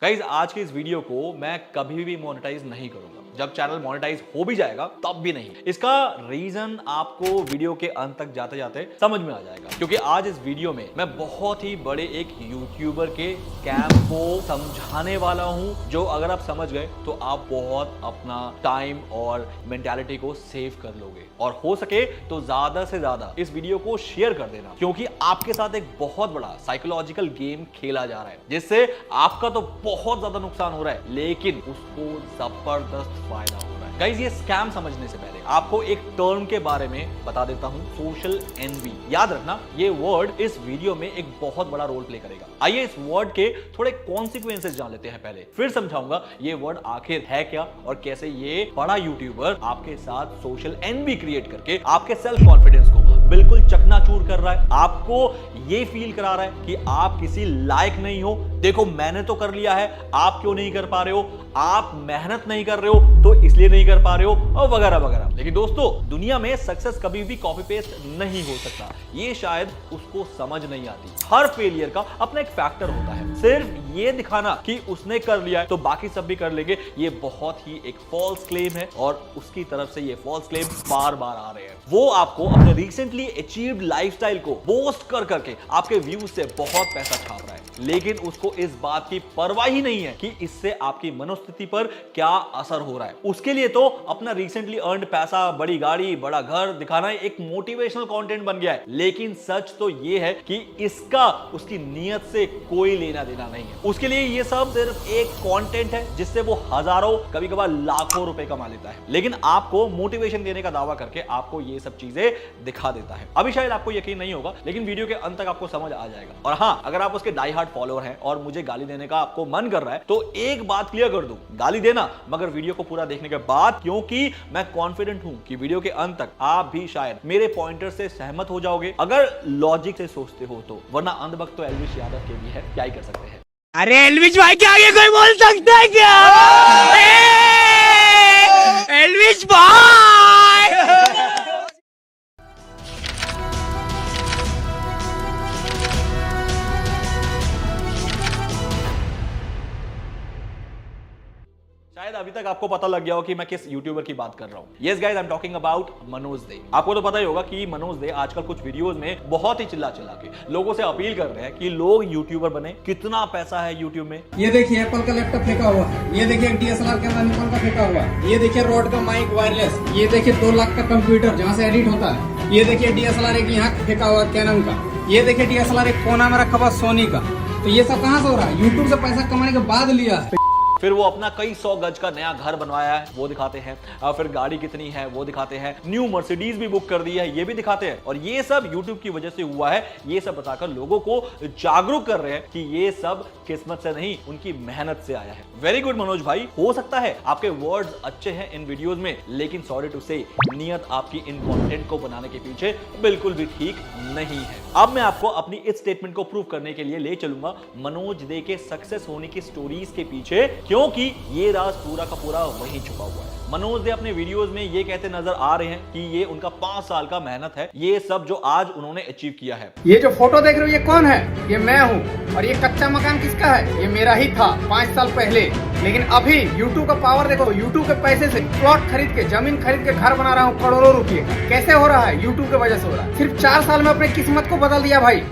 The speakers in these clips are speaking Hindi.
गाइस आज के इस वीडियो को मैं कभी भी मोनेटाइज नहीं करूंगा। जब चैनल मोनेटाइज हो भी जाएगा तब भी नहीं। इसका रीजन आपको वीडियो के अंत तक जाते जाते समझ में आ जाएगा, क्योंकि आज इस वीडियो में मैं बहुत ही बड़े एक यूट्यूबर के स्कैम को समझाने वाला हूं, जो अगर आप समझ गए तो आप बहुत अपना टाइम और मेंटालिटी को सेव कर लोगे। और हो सके तो ज्यादा से ज्यादा इस वीडियो को शेयर कर देना, क्योंकि आपके साथ एक बहुत बड़ा साइकोलॉजिकल गेम खेला जा रहा है, जिससे आपका तो बहुत ज्यादा नुकसान हो रहा है, लेकिन उसको जबरदस्त फायदा हो रहा है। गाइस ये स्कैम समझने से पहले आपको एक टर्म के बारे में बता देता हूं, सोशल एनवी। याद रखना ये वर्ड इस वीडियो में एक बहुत बड़ा रोल प्ले करेगा। आइए इस वर्ड के थोड़े कॉन्सिक्वेंसेस जान लेते हैं पहले, फिर समझाऊंगा ये वर्ड आखिर है क्या और कैसे ये बड़ा यूट्यूबर आपके साथ सोशल एनवी क्रिएट करके आपके सेल्फ कॉन्फिडेंस को बिल्कुल चकनाचूर कर रहा है। आपको ये फील करा रहा है कि आप किसी लायक नहीं हो। देखो मैंने तो कर लिया है, आप क्यों नहीं कर पा रहे हो, आप मेहनत नहीं कर रहे हो तो इसलिए नहीं कर पा रहे हो, और वगैरह वगैरह। लेकिन दोस्तों दुनिया में सक्सेस कभी भी कॉपी पेस्ट नहीं हो सकता, ये शायद उसको समझ नहीं आती। हर फेलियर का अपना एक फैक्टर होता है। सिर्फ ये दिखाना कि उसने कर लिया है तो बाकी सब भी कर लेंगे, ये बहुत ही एक फॉल्स क्लेम है, और उसकी तरफ से ये फॉल्स क्लेम बार बार आ रहे हैं। वो आपको अपने रिसेंटली अचीव्ड लाइफस्टाइल को बोस्ट कर करके आपके व्यूज से बहुत पैसा छाप रहा है, लेकिन उसको इस बात की परवाह ही नहीं है कि इससे आपकी मनोस्थिति पर क्या असर हो रहा है। उसके लिए तो अपना रिसेंटली अर्न्ड पैसा, बड़ी गाड़ी, बड़ा घर दिखाना एक मोटिवेशनल कंटेंट बन गया है। लेकिन सच तो ये है कि इसका उसकी नियत से कोई लेना देना नहीं है। उसके लिए ये सब सिर्फ एक कंटेंट है जिससे वो हजारों कभी कभार लाखों रुपए कमा लेता है, लेकिन आपको मोटिवेशन देने का दावा करके आपको ये सब चीजें दिखा देता है। अभी शायद आपको यकीन नहीं होगा, लेकिन वीडियो के अंत तक आपको समझ आ जाएगा। और हाँ, अगर आप उसके डाई हार्ड फॉलोअर हैं और मुझे गाली देने का आपको मन कर रहा है तो एक बात क्लियर कर दूं, गाली देना मगर वीडियो को पूरा देखने के बाद, क्योंकि मैं कॉन्फिडेंट हूं कि वीडियो के अंत तक आप भी शायद मेरे पॉइंटर से सहमत हो जाओगे, अगर लॉजिक से सोचते हो तो। वरना अंधभक्त तो एल्विश यादव के भी है, क्या ही कर सकते हैं। अरे एल्विश भाई के आगे कोई बोल सकता है क्या? एल्विश भाई! शायद अभी तक आपको पता लग गया हो कि मैं किस यूट्यूबर की बात कर रहा हूं। Yes guys, I am talking about Manoj Dey. आपको तो पता ही होगा कि मनोज दे आजकल कुछ वीडियोस में बहुत ही चिल्ला चिल्ला के लोगों से अपील कर रहे हैं कि लोग यूट्यूबर बने। कितना पैसा है यूट्यूब में। ये देखिए एप्पल का लैपटॉप फेंका हुआ है, ये देखिए DSLR कैमरा निकॉन का फेंका हुआ है, ये देखिए रोड का माइक वायरलेस, ये देखिए 2 लाख का कंप्यूटर जहाँ से एडिट होता है, ये देखिए DSLR एक यहाँ फेंका हुआ कैनन का, ये देखिए DSLR एक कोना में रखा हुआ सोनी का। तो ये सब कहाँ से हो रहा है? यूट्यूब से पैसा कमाने के बाद लिया है। फिर वो अपना कई 100 गज का नया घर बनवाया है, वो दिखाते हैं। फिर गाड़ी कितनी है वो दिखाते हैं। न्यू मर्सिडीज भी बुक कर दी है, ये भी दिखाते हैं। और ये सब यूट्यूब की वजह से हुआ है, ये सब बताकर लोगों को जागरूक कर रहे हैं कि ये सब किस्मत से नहीं, उनकी मेहनत से आया है। वेरी गुड मनोज भाई, हो सकता है आपके वर्ड्स अच्छे हैं इन वीडियोज में, लेकिन सॉरी टू से नियत आपकी इन कंटेंट को बनाने के पीछे बिल्कुल भी ठीक नहीं है। अब मैं आपको अपनी इस स्टेटमेंट को प्रूव करने के लिए ले चलूंगा मनोज दे के सक्सेस होने की स्टोरीज के पीछे, क्योंकि ये राज पूरा का पूरा वहीं छुपा हुआ है। मनोज दे अपने वीडियोस में ये कहते नजर आ रहे हैं कि ये उनका 5 साल का मेहनत है, ये सब जो आज उन्होंने अचीव किया है। ये जो फोटो देख रहे हो ये कौन है? ये मैं हूँ। और ये कच्चा मकान किसका है? ये मेरा ही था 5 साल पहले। लेकिन अभी यूट्यूब का पावर देखो, यूट्यूब के पैसे से प्लॉट खरीद के, जमीन खरीद के घर बना रहा हूँ करोड़ों रुपए का। कैसे हो रहा है? यूट्यूब की वजह से हो रहा है। सिर्फ 4 साल में अपनी किस्मत को बदल दिया भाई।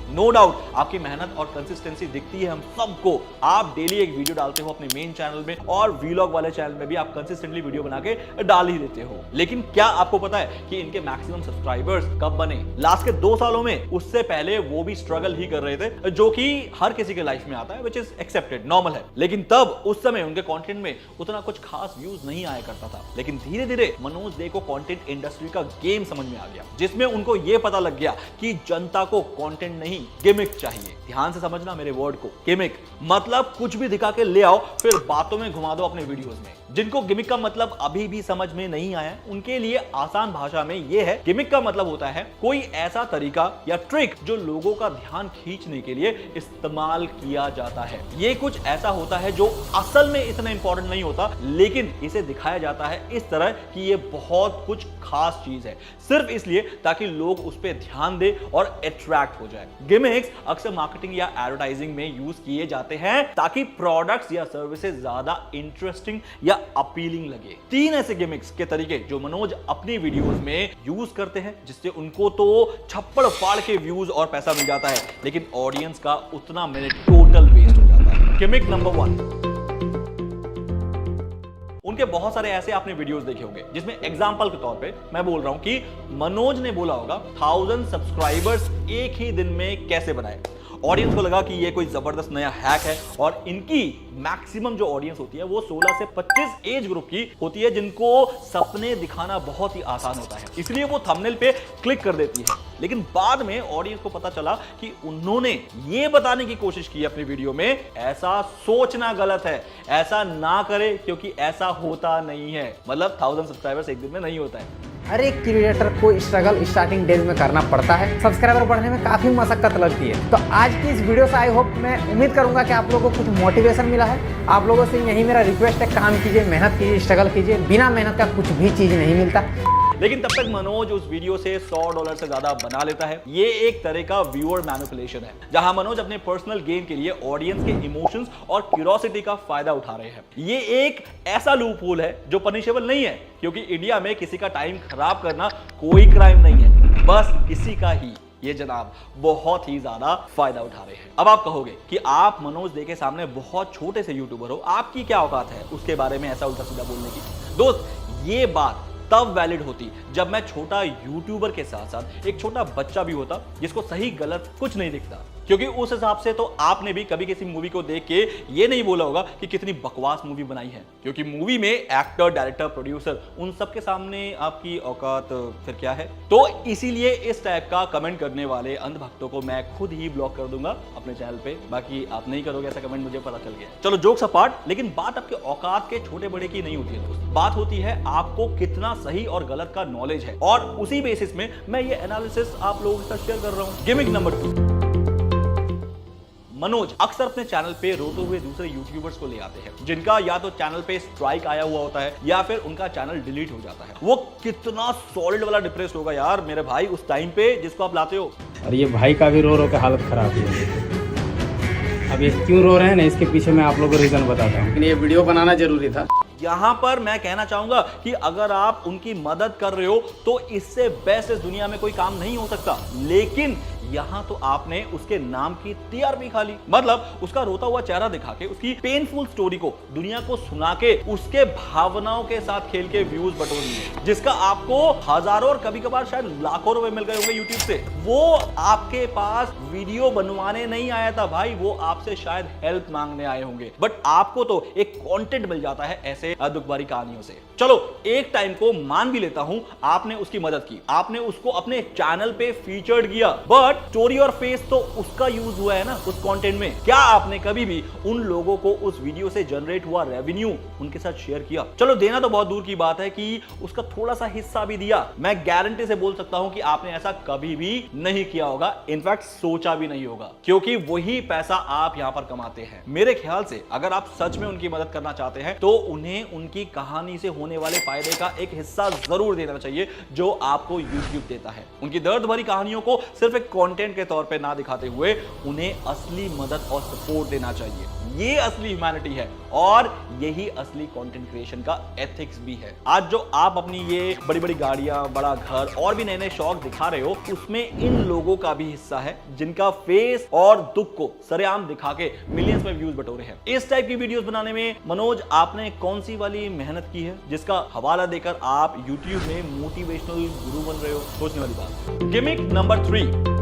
नो डाउट आपकी मेहनत और कंसिस्टेंसी दिखती है हम सबको। आप डेली एक वीडियो डालते हो अपने मेन चैनल में, और वीलॉग वाले चैनल में भी आप कंसिस्टेंटली वीडियो बना के डाल ही देते हो। लेकिन क्या आपको पता है कि इनके मैक्सिमम सब्सक्राइबर्स कब बने? लास्ट के 2 सालों में। उससे पहले वो भी स्ट्रगल ही कर रहे थे, जो कि हर किसी के लाइफ में आता है, विच इज एक्सेप्टेड, नॉर्मल है। लेकिन तब उस समय उनके कंटेंट में उतना कुछ खास व्यूज नहीं आया करता था। लेकिन धीरे धीरे मनोज दे को कंटेंट इंडस्ट्री का गेम समझ में आ गया, जिसमें उनको यह पता लग गया कि जनता को कंटेंट नहीं, गिमिक चाहिए। ध्यान से समझना मेरे वर्ड को, गिमिक मतलब कुछ भी दिखा के ले आओ, फिर बातों में घुमा दो अपने वीडियोस में। जिनको गिमिक का मतलब अभी भी समझ में नहीं आया, उनके लिए आसान भाषा में यह है, गिमिक का मतलब होता है कोई ऐसा तरीका या ट्रिक जो लोगों का ध्यान खींचने के लिए इस्तेमाल किया जाता है। ये कुछ ऐसा होता है जो असल में इतना इंपॉर्टेंट नहीं होता, लेकिन इसे दिखाया जाता है इस तरह कि ये बहुत कुछ खास चीज है, सिर्फ इसलिए ताकि लोग उस पर ध्यान दे और अट्रैक्ट हो जाए। गिमिक्स अक्सर मार्केटिंग या एडवर्टाइजिंग में यूज किए जाते चाहते हैं ताकि प्रोडक्ट्स या सर्विसेज ज्यादा इंटरेस्टिंग या अपीलिंग लगे। 3 ऐसे गिमिक्स के तरीके जो मनोज अपनी वीडियोस में यूज करते हैं, जिससे उनको तो छप्पड़ फाड़ के व्यूज और पैसा मिल जाता है, लेकिन ऑडियंस का उतना मिनट टोटल वेस्ट हो जाता है। गिमिक नंबर 1, उनके बहुत सारे ऐसे आपने वीडियोस देखे होंगे जिसमें एग्जांपल के तौर पे मैं बोल रहा हूं कि मनोज ने बोला होगा 1000 सब्सक्राइबर्स एक ही दिन में कैसे बनाए। ऑडियंस को लगा कि ये कोई जबरदस्त नया हैक है और इनकी मैक्सिमम जो ऑडियंस होती है वो 16 से 25 एज ग्रुप की होती है, जिनको सपने दिखाना बहुत ही आसान होता है, इसलिए वो थंबनेल पे क्लिक कर देती है। लेकिन बाद में ऑडियंस को पता चला कि उन्होंने ये बताने की कोशिश की अपनी वीडियो में ऐसा सोचना गलत है, ऐसा ना करे क्योंकि ऐसा होता नहीं है। मतलब 1000 सब्सक्राइबर्स एक दिन में नहीं होता है। हर एक क्रिएटर को स्ट्रगल स्टार्टिंग डेज में करना पड़ता है, सब्सक्राइबर बढ़ने में काफी मशक्कत लगती है। तो आज की इस वीडियो से आई होप मैं उम्मीद करूंगा कि आप लोगों को कुछ मोटिवेशन मिला है। आप लोगों से यही मेरा रिक्वेस्ट है, काम कीजिए, मेहनत कीजिए, स्ट्रगल कीजिए, बिना मेहनत का कुछ भी चीज नहीं मिलता। लेकिन तब तक मनोज उस वीडियो से $100 से ज्यादा बना लेता है। ये एक तरह का व्यूअर मैनिपुलेशन है, जहां मनोज अपने पर्सनल गेन के लिए ऑडियंस के इमोशंस और क्यूरियोसिटी का फायदा उठा रहे हैं। ये एक ऐसा लूप होल है जो पनिशेबल नहीं है, क्योंकि इंडिया में किसी का टाइम खराब करना कोई क्राइम नहीं है, बस किसी का ही ये जनाब बहुत ही ज्यादा फायदा उठा रहे हैं। अब आप कहोगे कि आप मनोज दे के सामने बहुत छोटे से यूट्यूबर हो, आपकी क्या औकात है उसके बारे में ऐसा उल्टा सीधा बोलने की। दोस्त, ये बात तब वैलिड होती जब मैं छोटा यूट्यूबर के साथ साथ एक छोटा बच्चा भी होता जिसको सही गलत कुछ नहीं दिखता, क्योंकि उस हिसाब से तो आपने भी कभी किसी मूवी को देख के ये नहीं बोला होगा कि कितनी बकवास मूवी बनाई है, क्योंकि मूवी में एक्टर, डायरेक्टर, प्रोड्यूसर उन सबके सामने आपकी औकात फिर क्या है। तो इसीलिए इस टाइप का कमेंट करने वाले अंधभक्तों को मैं खुद ही ब्लॉक कर दूंगा अपने चैनल पे। बाकी आप नहीं करोगे ऐसा कमेंट, मुझे पता चल गया। चलो जोक्स अपार्ट, लेकिन बात आपके औकात के छोटे बड़े की नहीं होती है दोस्त, बात होती है आपको कितना सही और गलत का नॉलेज है, और उसी बेसिस में मैं ये एनालिसिस आप लोगों के साथ शेयर कर रहा हूं। गिमिक नंबर 2, मनोज अक्सर अपने चैनल पे रोते हुए दूसरे यूट्यूबर्स को ले आते हैं जिनका या तो चैनल पे स्ट्राइक आया हुआ होता है या फिर उनका चैनल डिलीट हो जाता है। वो कितना सॉलिड वाला डिप्रेस्ड होगा यार मेरे भाई उस टाइम पे जिसको आप लाते हो। और ये भाई का भी रो रो के हालत खराब है। अब ये क्यों रो रहे हैं ना, इसके पीछे मैं आप लोगों को रीजन बताता हूँ। लेकिन ये वीडियो बनाना जरूरी था। यहां पर मैं कहना चाहूंगा कि अगर आप उनकी मदद कर रहे हो तो इससे बेस्ट इस दुनिया में कोई काम नहीं हो सकता, लेकिन यहां तो आपने उसके नाम की टीआरपी खा ली। मतलब उसका रोता हुआ चेहरा दिखा के, उसकी पेनफुल स्टोरी को दुनिया को सुना के, उसके भावनाओं के साथ खेल के व्यूज बटोर लिए, जिसका आपको हजारों और कभी कभार शायद लाखों रुपए मिल गए होंगे यूट्यूब से। वो आपके पास वीडियो बनवाने नहीं आया था भाई, वो आपसे शायद हेल्प मांगने आए होंगे, बट आपको तो एक कंटेंट मिल जाता है ऐसे दुख भरी कहानियों से। चलो एक टाइम को मान भी लेता हूं, आपने उसकी मदद की, आपने उसको अपने चैनल पे फीचर्ड किया, बट स्टोरी और फेस तो उसका यूज हुआ है ना उस कंटेंट में। क्या आपने कभी भी उन लोगों को उस वीडियो से जनरेट हुआ रेवेन्यू उनके साथ शेयर किया? चलो देना तो बहुत दूर की बात है कि उसका थोड़ा सा हिस्सा भी दिया। मैं गारंटी से बोल सकता हूं कि आपने ऐसा कभी भी नहीं किया होगा, इनफैक्ट सोचा भी नहीं होगा, क्योंकि वही पैसा आप यहां पर कमाते हैं। मेरे ख्याल से अगर आप सच में उनकी मदद करना चाहते हैं तो उन्हें उनकी कहानी से होने वाले फायदे का एक हिस्सा जरूर देना चाहिए जो आपको YouTube देता है। उनकी दर्द भरी कहानियों को सिर्फ एक कंटेंट के तौर पे ना दिखाते हुए उन्हें असली मदद और सपोर्ट देना चाहिए। ये असली ह्यूमैनिटी है और यही असली कंटेंट क्रिएशन का एथिक्स भी है। आज जो आप अपनी ये बड़ी बड़ी गाड़ियां, बड़ा घर और भी नए नए शौक दिखा रहे हो, उसमें इन लोगों का भी हिस्सा है जिनका फेस और दुख को सरेआम दिखा के मिलियंस में व्यूज बटोरे हैं। इस टाइप की वीडियोस बनाने में मनोज आपने कौन सी वाली मेहनत की है जिसका हवाला देकर आप YouTube में मोटिवेशनल गुरु बन रहे हो? सोचने वाली बात। गिमिक नंबर 3,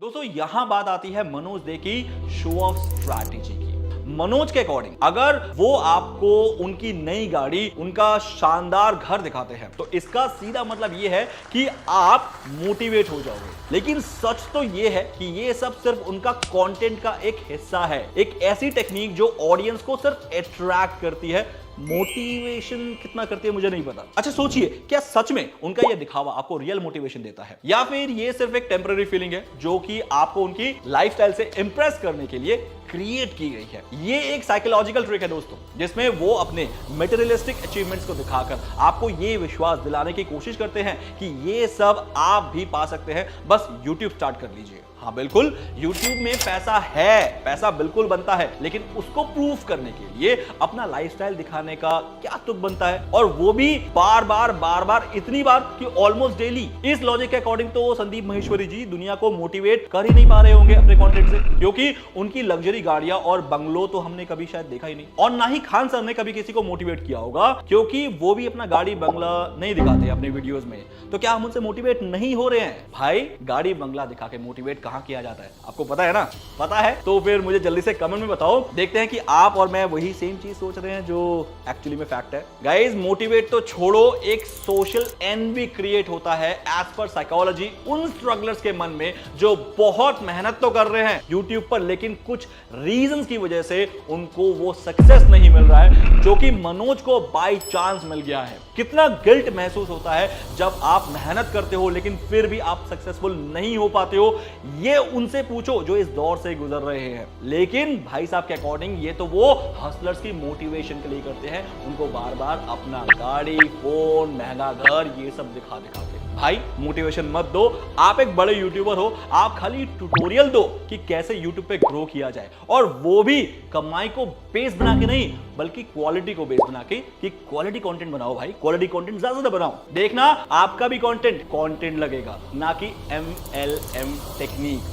दोस्तों यहां बात आती है मनोज दे की शो ऑफ स्ट्रैटेजी की। मनोज के अकॉर्डिंग अगर वो आपको उनकी नई गाड़ी, उनका शानदार घर दिखाते हैं तो इसका सीधा मतलब ये है कि आप मोटिवेट हो जाओगे। लेकिन सच तो ये है कि ये सब सिर्फ उनका कंटेंट का एक हिस्सा है, एक ऐसी टेक्निक जो ऑडियंस को सिर्फ अट्रैक्ट करती है, मोटिवेशन कितना करती है मुझे नहीं पता। अच्छा सोचिए, क्या सच में उनका ये दिखावा आपको रियल मोटिवेशन देता है या फिर ये सिर्फ एक टेम्पररी फीलिंग है जो कि आपको उनकी लाइफस्टाइल से इंप्रेस करने के लिए क्रिएट की गई है? ये एक साइकोलॉजिकल ट्रिक है दोस्तों, जिसमें वो अपने मटेरियलिस्टिक अचीवमेंट्स को दिखाकर आपको ये विश्वास दिलाने की कोशिश करते हैं कि ये सब आप भी पा सकते हैं, बस YouTube स्टार्ट कर लीजिए। हाँ बिल्कुल, YouTube में पैसा है, पैसा बिल्कुल बनता है, लेकिन उसको प्रूफ करने के लिए अपना लाइफस्टाइल दिखाने का क्या तुक बनता है, और वो भी बार बार इतनी बार कि ऑलमोस्ट डेली। इस लॉजिक के अकॉर्डिंग तो संदीप महेश्वरी जी दुनिया को मोटिवेट कर ही नहीं पा रहे होंगे अपने कंटेंट से, क्योंकि उनकी लग्जरी गाड़ियां और बंगलो तो हमने कभी शायद देखा ही नहीं, और ना ही खान सर ने कभी किसी को मोटिवेट किया होगा, क्योंकि वो भी अपना गाड़ी बंगला नहीं दिखाते अपने वीडियोस में। तो क्या हम उनसे मोटिवेट नहीं हो रहे हैं? भाई गाड़ी बंगला दिखा के मोटिवेट कहां किया जाता है, आपको पता है ना? पता है तो फिर मुझे जल्दी से कमेंट में बताओ, देखते हैं कि आप और मैं वही सेम चीज सोच रहे हैं जो एक्चुअली में फैक्ट है। गाइस मोटिवेट तो छोड़ो, एक सोशल एनवी क्रिएट होता है एज पर साइकोलॉजी उन स्ट्रगलर्स के मन में जो बहुत मेहनत तो कर रहे हैं यूट्यूब पर, लेकिन कुछ रीजंस की वजह से उनको वो सक्सेस नहीं मिल रहा है जो कि मनोज को बाय चांस मिल गया है। कितना गिल्ट महसूस होता है जब आप मेहनत करते हो लेकिन फिर भी आप सक्सेसफुल नहीं हो पाते हो, ये उनसे पूछो जो इस दौर से गुजर रहे हैं। लेकिन भाई साहब के अकॉर्डिंग ये तो वो हसलर्स की मोटिवेशन के लिए करते हैं, उनको बार बार अपना गाड़ी, फोन, महंगा घर ये सब दिखा के। भाई मोटिवेशन मत दो, आप एक बड़े यूट्यूबर हो, आप खाली ट्यूटोरियल दो कि कैसे यूट्यूब पे ग्रो किया जाए, और वो भी कमाई को बेस बना के नहीं बल्कि क्वालिटी को बेस बना के, कि क्वालिटी कंटेंट बनाओ भाई, क्वालिटी कंटेंट ज्यादा बनाओ, देखना आपका भी कंटेंट लगेगा, ना कि MLM टेक्निक।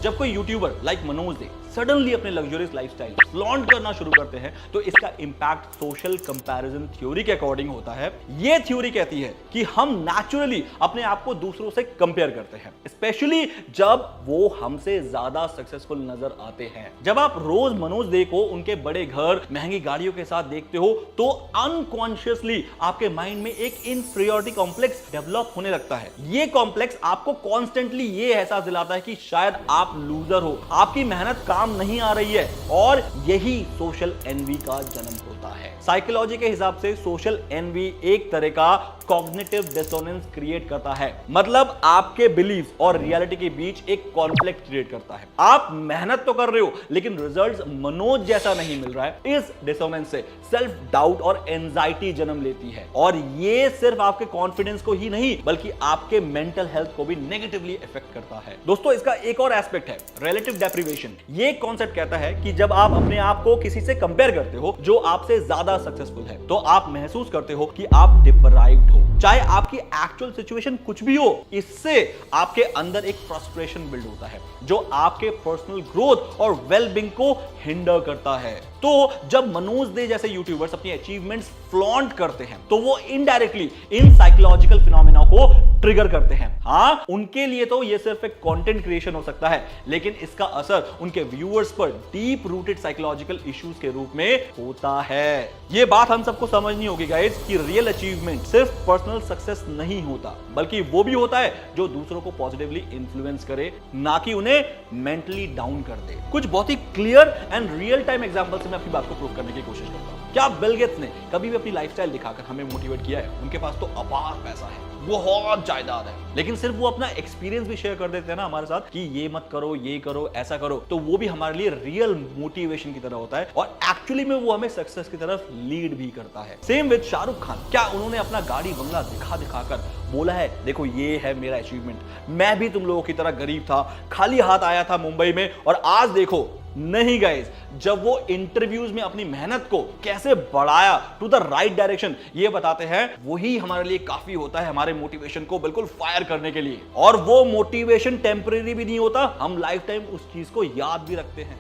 जब कोई YouTuber like Manoj they suddenly अपने लग्जरियस लाइफस्टाइल फ्लॉन्ट करना शुरू करते हैं तो इसका इंपैक्ट सोशल कंपैरिजन थ्योरी के अकॉर्डिंग होता है। यह थ्योरी कहती है कि हम नेचुरली अपने आप को दूसरों से कंपेयर करते हैं, स्पेशली जब वो हमसे ज्यादा सक्सेसफुल नजर आते हैं। जब आप रोज मनोज दे को उनके बड़े घर, महंगी गाड़ियों के साथ देखते हो तो अनकॉन्शियसली आपके माइंड में एक इनफीरियरिटी कॉम्प्लेक्स डेवलप होने लगता है। ये कॉम्प्लेक्स आपको कॉन्स्टेंटली ये एहसास दिलाता है कि शायद आप लूजर हो, आपकी मेहनत काम नहीं आ रही है, और यही सोशल एनवी का जन्म होता है। साइकोलॉजी के हिसाब से सोशल एनवी एक तरह का कॉग्निटिव डिसोनेंस क्रिएट करता है, मतलब आपके बिलीफ और रियलिटी के बीच एक कॉन्फ्लिक्ट क्रिएट करता है। आप मेहनत तो कर रहे हो लेकिन रिजल्ट्स मनोज जैसा नहीं मिल रहा है। इस डिसोनेंस से सेल्फ डाउट और एंजाइटी जन्म लेती है, और ये सिर्फ आपके कॉन्फिडेंस को ही नहीं बल्कि आपके मेंटल हेल्थ को भी नेगेटिवली इफेक्ट करता है। दोस्तों इसका एक और एस्पेक्ट है रिलेटिव डेप्रिवेशन। ये कॉन्सेप्ट कहता है कि जब आप अपने आप को किसी से कंपेयर करते हो जो आपसे ज्यादा सक्सेसफुल है, तो आप महसूस करते हो कि आप डिप्राइव्ड हो, चाहे आपकी एक्चुअल सिचुएशन कुछ भी हो। इससे आपके अंदर एक फ्रस्ट्रेशन बिल्ड होता है जो आपके पर्सनल ग्रोथ और वेलबींग को हिंडर करता है। तो जब मनोज दे जैसे यूट्यूबर्स अपनी अचीवमेंट्स फ्लॉन्ट करते हैं तो वो इनडायरेक्टली इन साइकोलॉजिकल फिनोमेना को ट्रिगर करते हैं। हाँ, उनके लिए तो ये सिर्फ एक कंटेंट क्रिएशन हो सकता है, लेकिन इसका असर उनके व्यूअर्स पर डीप रूटेड साइकोलॉजिकल इश्यूज के रूप में होता है। ये बात हम सबको समझनी होगी गाइस कि रियल अचीवमेंट सिर्फ पर्सनल सक्सेस नहीं होता, बल्कि वो भी होता है जो दूसरों को पॉजिटिवली इन्फ्लुएंस करे, ना कि उन्हें मेंटली डाउन कर दे। कुछ बहुत ही clear and real time example से मैं अपनी बात को प्रूव करने की कोशिश करता हूं। क्या बिल गेट्स ने कभी भी अपनी लाइफस्टाइल दिखाकर हमें मोटिवेट किया है? उनके पास तो अपार पैसा है, बहुत जायदाद है, लेकिन सिर्फ वो अपना एक्सपीरियंस भी शेयर कर देते हैं ना हमारे साथ कि ये मत करो, ये करो, ऐसा करो, तो वो भी हमारे लिए रियल मोटिवेशन की तरह होता है, और एक्चुअली में वो हमें सक्सेस की तरफ लीड भी करता है। Same with Shahrukh Khan. क्या उन्होंने अपना गाड़ी बंगला दिखाकर बोला है देखो ये है मेरा अचीवमेंट, मैं भी तुम लोगों की तरह गरीब था, खाली हाथ आया था मुंबई में और आज देखो? नहीं गाइस, जब वो इंटरव्यूज में अपनी मेहनत को कैसे बढ़ाया टू द राइट डायरेक्शन ये बताते हैं, वही हमारे लिए काफी होता है हमारे मोटिवेशन को बिल्कुल फायर करने के लिए। और वो मोटिवेशन टेम्परेरी भी नहीं होता, हम लाइफ टाइम उस चीज को याद भी रखते हैं।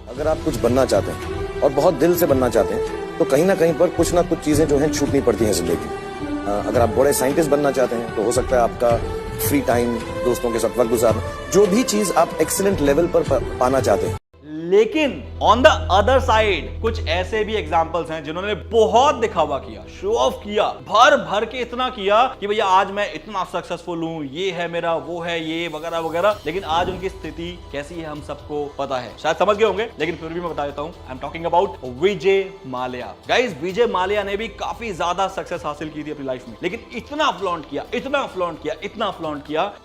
अगर आप कुछ बनना चाहते हैं और बहुत दिल से बनना चाहते हैं तो कहीं ना कहीं पर कुछ ना कुछ चीजें जो हैं छूटनी पड़ती हैं जिंदगी। अगर आप बड़े साइंटिस्ट बनना चाहते हैं तो हो सकता है आपका फ्री टाइम, दोस्तों के साथ वक्त गुजारना, जो भी चीज आप एक्सीलेंट लेवल पर पाना चाहते हैं। लेकिन ऑन द अदर साइड कुछ ऐसे भी एग्जांपल्स हैं जिन्होंने बहुत दिखावा किया, शो ऑफ किया, भर भर के इतना किया कि भैया आज मैं इतना सक्सेसफुल हूं, ये है मेरा, वो है ये, वगैरह वगैरह। लेकिन आज उनकी स्थिति कैसी है हम सबको पता है, शायद समझ गए होंगे, लेकिन फिर भी मैं बता देता हूं। I am talking about Vijay Mallya. Guys, Vijay Mallya ने भी काफी ज्यादा सक्सेस हासिल की थी अपनी लाइफ में, लेकिन इतना फ्लॉन्ट किया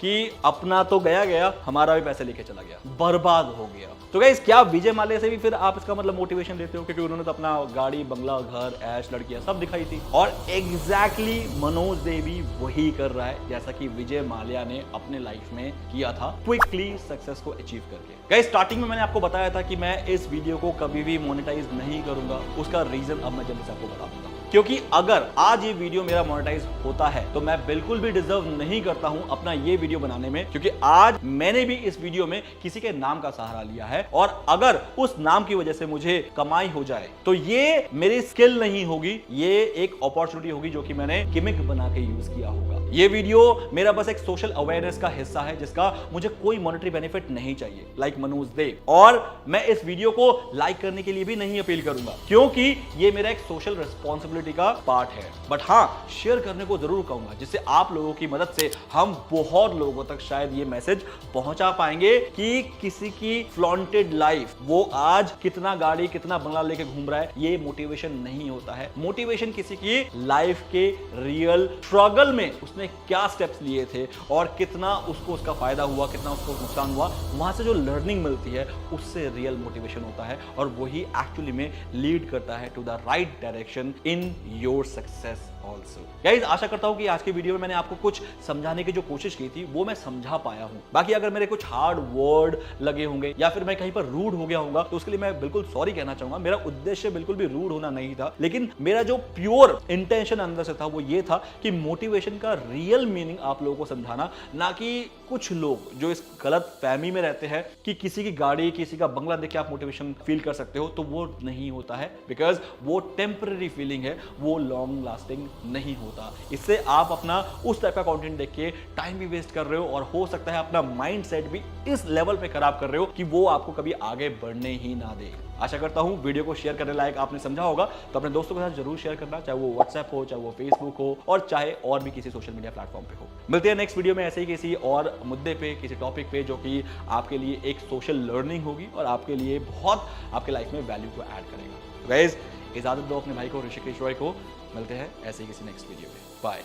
कि अपना तो गया, हमारा भी पैसे लेके चला गया, बर्बाद हो गया। तो गाइस, क्या विजय माल्या से भी फिर आप इसका मतलब मोटिवेशन लेते हो? क्योंकि उन्होंने तो अपना गाड़ी, बंगला, घर, ऐश, लड़कियां सब दिखाई थी। और एग्जैक्टली मनोज दे भी वही कर रहा है जैसा कि विजय माल्या ने अपने लाइफ में किया था, क्विकली सक्सेस को अचीव करके। गाइस, स्टार्टिंग में मैंने आपको बताया था कि मैं इस वीडियो को कभी भी मोनेटाइज नहीं करूंगा। उसका रीजन अब मैं जल्दी से आपको बता दूंगा, क्योंकि अगर आज ये वीडियो मेरा मोनेटाइज होता है तो मैं बिल्कुल भी डिजर्व नहीं करता हूं अपना ये वीडियो बनाने में, क्योंकि आज मैंने भी इस वीडियो में किसी के नाम का सहारा लिया है। और अगर उस नाम की वजह से मुझे कमाई हो जाए तो ये मेरी स्किल नहीं होगी, ये एक अपॉर्चुनिटी होगी जो कि मैंने गिमिक बना के यूज किया होगा। ये वीडियो मेरा बस एक सोशल अवेयरनेस का हिस्सा है जिसका मुझे कोई मॉनेटरी बेनिफिट नहीं चाहिए, लाइक मनोज देव। और मैं इस वीडियो को लाइक करने के लिए भी नहीं अपील करूंगा, क्योंकि ये मेरा एक सोशल रिस्पॉन्सिबिलिटी का पार्ट है। बट हाँ, शेयर करने को जरूर कहूंगा, जिससे आप लोगों की मदद से हम बहुत लोगों तक शायद ये मैसेज पहुंचा पाएंगे कि किसी की फ्लॉन्टेड लाइफ, वो आज कितना गाड़ी, कितना बंगला लेके घूम रहा है, ये मोटिवेशन नहीं होता है। मोटिवेशन किसी की लाइफ के रियल स्ट्रगल में उसने क्या स्टेप्स लिए थे और कितना उसको उसका फायदा हुआ, कितना उसको नुकसान हुआ, वहां से जो लर्निंग मिलती है उससे रियल मोटिवेशन होता है। और वही एक्चुअली में लीड करता है to the right direction in your success also. Guys, आशा करता हूं कि आज की वीडियो में मैंने आपको कुछ समझाने की जो कोशिश की थी वो मैं समझा पाया हूं। बाकी अगर मेरे कुछ हार्ड वर्ड लगे होंगे या फिर मैं कहीं पर रूड हो गया होगा तो उसके लिए मैं बिल्कुल सॉरी कहना चाहूंगा। मेरा उद्देश्य बिल्कुल भी रूड होना नहीं था, लेकिन मेरा जो प्योर इंटेंशन अंदर से था वो ये था कि मोटिवेशन का रियल मीनिंग आप लोगों को समझाना, ना कि कुछ लोग जो इस गलत फहमी में रहते हैं कि किसी की गाड़ी, किसी का बंगला देख के आप मोटिवेशन फील कर सकते हो, तो वो नहीं होता है। बिकॉज वो टेम्पररी फीलिंग है, वो लॉन्ग लास्टिंग नहीं होता। इससे आप अपना उस टाइप का कंटेंट देख के टाइम भी वेस्ट कर रहे हो और हो सकता है अपना माइंड सेट भी इस लेवल पे खराब कर रहे हो कि वो आपको कभी आगे बढ़ने ही ना दे। आशा करता हूं वीडियो को शेयर करने लायक आपने समझा होगा, तो अपने दोस्तों के साथ जरूर शेयर करना, चाहे वो व्हाट्सएप हो, चाहे वो फेसबुक हो, और चाहे और भी किसी सोशल मीडिया प्लेटफॉर्म पे हो। मिलते हैं नेक्स्ट वीडियो में ऐसे ही किसी और मुद्दे पे, किसी टॉपिक पे जो कि आपके लिए एक सोशल लर्निंग होगी और आपके लिए बहुत आपके लाइफ में वैल्यू को ऐड करेगा। गाइस, इजाजत दो अपने भाई को, ऋषिकेश रॉय को। मिलते हैं ऐसे ही किसी नेक्स्ट वीडियो में। बाय।